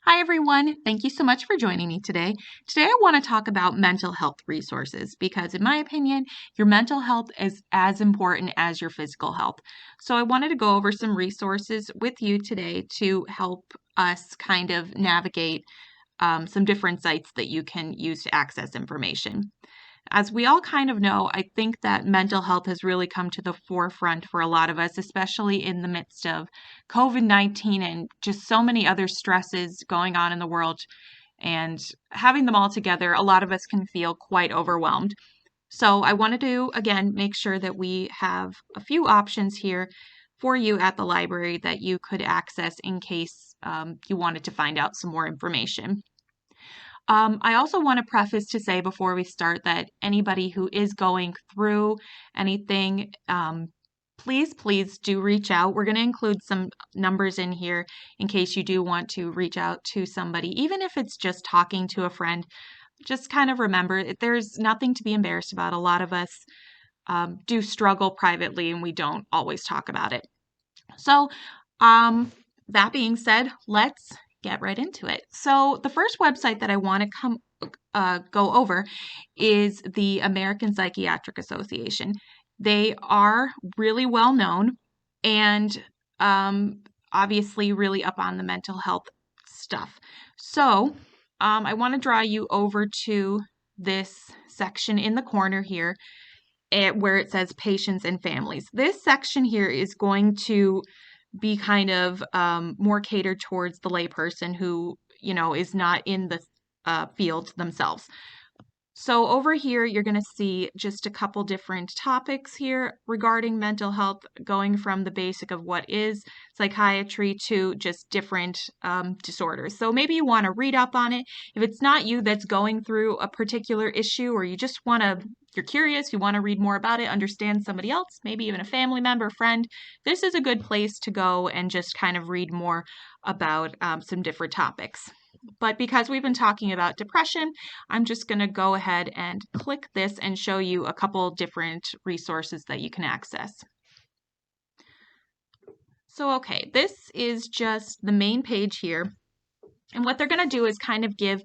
Hi, everyone. Thank you so much for joining me today. Today, I want to talk about mental health resources because, in my opinion, your mental health is as important as your physical health. So, I wanted to go over some resources with you today to help us kind of navigate some different sites that you can use to access information. As we all kind of know, I think that mental health has really come to the forefront for a lot of us, especially in the midst of COVID-19 and just so many other stresses going on in the world. And having them all together, a lot of us can feel quite overwhelmed. So I wanted to, again, make sure that we have a few options here for you at the library that you could access in case you wanted to find out some more information. I also want to preface to say before we start that anybody who is going through anything, please do reach out. We're going to include some numbers in here in case you do want to reach out to somebody, even if it's just talking to a friend. Just kind of remember there's nothing to be embarrassed about. A lot of us do struggle privately and we don't always talk about it. So, that being said, let's get right into it. So the first website that I want to go over is the American Psychiatric Association. They are really well known and obviously really up on the mental health stuff. So I want to draw you over to this section in the corner here where it says patients and families. This section here is going to be kind of more catered towards the layperson who, is not in the field themselves. So over here, you're going to see just a couple different topics here regarding mental health, going from the basic of what is psychiatry to just different disorders. So maybe you want to read up on it. If it's not you that's going through a particular issue, or you just you're curious, you want to read more about it, understand somebody else, maybe even a family member, friend, this is a good place to go and just kind of read more about some different topics. But because we've been talking about depression, I'm just going to go ahead and click this and show you a couple different resources that you can access. So, okay, this is just the main page here. And what they're going to do is kind of give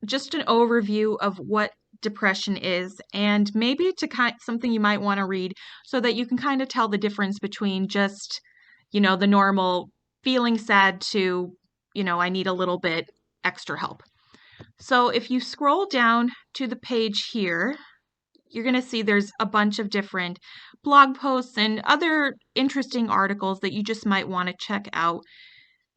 just an overview of what depression is and maybe something you might want to read so that you can kind of tell the difference between just, the normal feeling sad to, I need a little bit extra help. So if you scroll down to the page here, you're going to see there's a bunch of different blog posts and other interesting articles that you just might want to check out.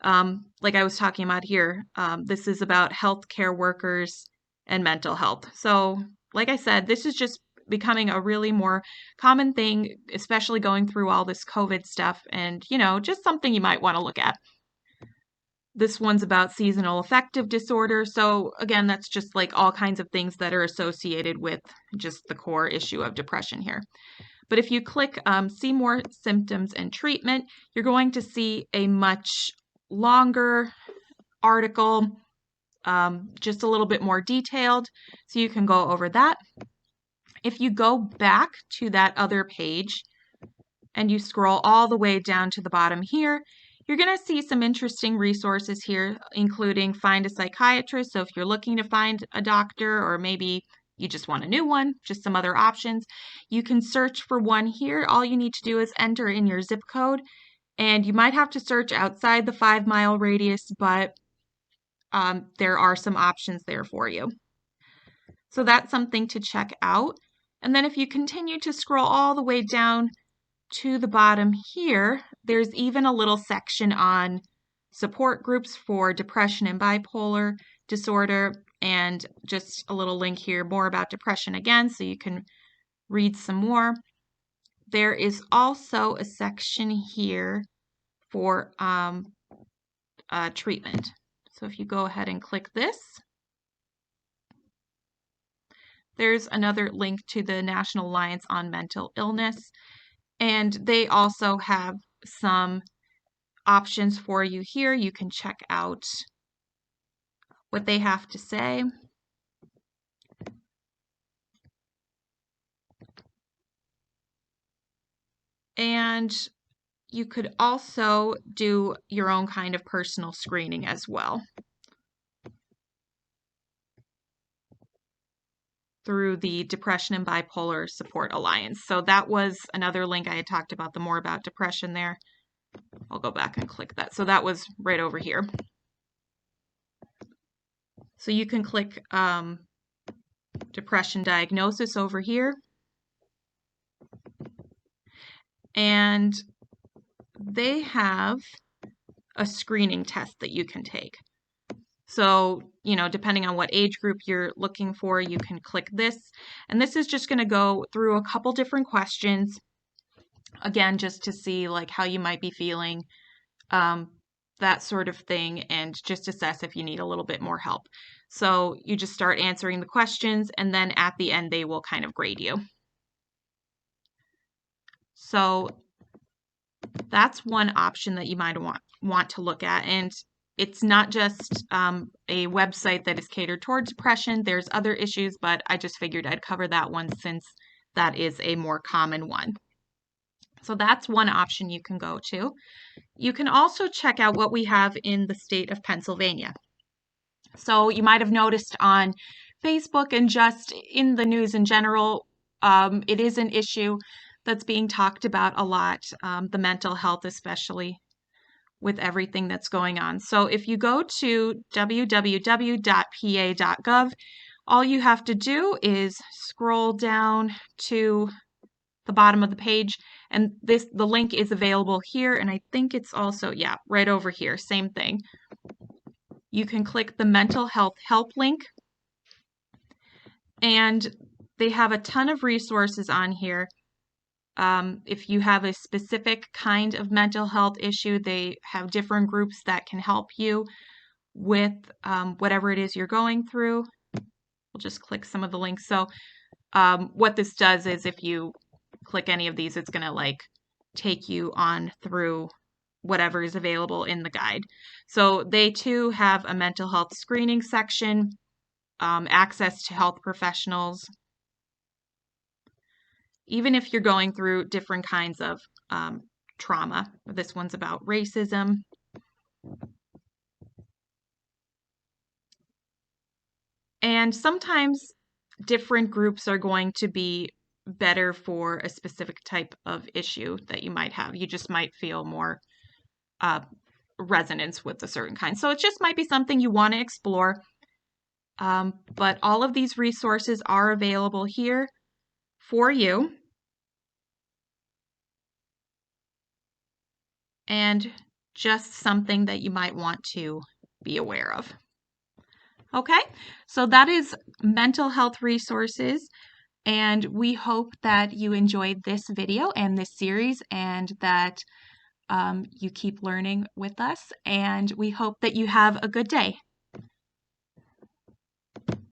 Like I was talking about here, this is about healthcare workers and mental health. So like I said, this is just becoming a really more common thing, especially going through all this COVID stuff and, just something you might want to look at. This one's about seasonal affective disorder. So again, that's just like all kinds of things that are associated with just the core issue of depression here. But if you click see more symptoms and treatment, you're going to see a much longer article, just a little bit more detailed. So you can go over that. If you go back to that other page and you scroll all the way down to the bottom here, you're going to see some interesting resources here, including find a psychiatrist. So if you're looking to find a doctor, or maybe you just want a new one, just some other options, you can search for one here. All you need to do is enter in your zip code, and you might have to search outside the 5-mile radius, but there are some options there for you. So that's something to check out. And then if you continue to scroll all the way down to the bottom here, there's even a little section on support groups for depression and bipolar disorder, and just a little link here more about depression again, so you can read some more. There is also a section here for treatment. So if you go ahead and click this, there's another link to the National Alliance on Mental Illness. And they also have some options for you here. You can check out what they have to say. And you could also do your own kind of personal screening as well. through the Depression and Bipolar Support Alliance. So that was another link I had talked about, the more about depression there. I'll go back and click that. So that was right over here. So you can click depression diagnosis over here. And they have a screening test that you can take. So, you know, depending on what age group you're looking for, you can click this. And this is just going to go through a couple different questions. Again, just to see like how you might be feeling, that sort of thing, and just assess if you need a little bit more help. So you just start answering the questions, and then at the end, they will kind of grade you. So that's one option that you might want to look at. And it's not just a website that is catered towards depression. There's other issues, but I just figured I'd cover that one since that is a more common one. So that's one option you can go to. You can also check out what we have in the state of Pennsylvania. So you might have noticed on Facebook and just in the news in general, it is an issue that's being talked about a lot, the mental health especially, with everything that's going on. So if you go to www.Pa.Gov, all you have to do is scroll down to the bottom of the page, and the link is available here, and I think it's also, yeah, right over here, same thing. You can click the mental health help link, and they have a ton of resources on here. If you have a specific kind of mental health issue, they have different groups that can help you with whatever it is you're going through. We'll just click some of the links. So what this does is if you click any of these, it's going to like take you on through whatever is available in the guide. So they too have a mental health screening section, access to health professionals. Even if you're going through different kinds of trauma. This one's about racism. And sometimes different groups are going to be better for a specific type of issue that you might have. You just might feel more resonance with a certain kind. So it just might be something you want to explore. But all of these resources are available here for you. And just something that you might want to be aware of. Okay, so that is mental health resources, and we hope that you enjoyed this video and this series, and that you keep learning with us, and we hope that you have a good day.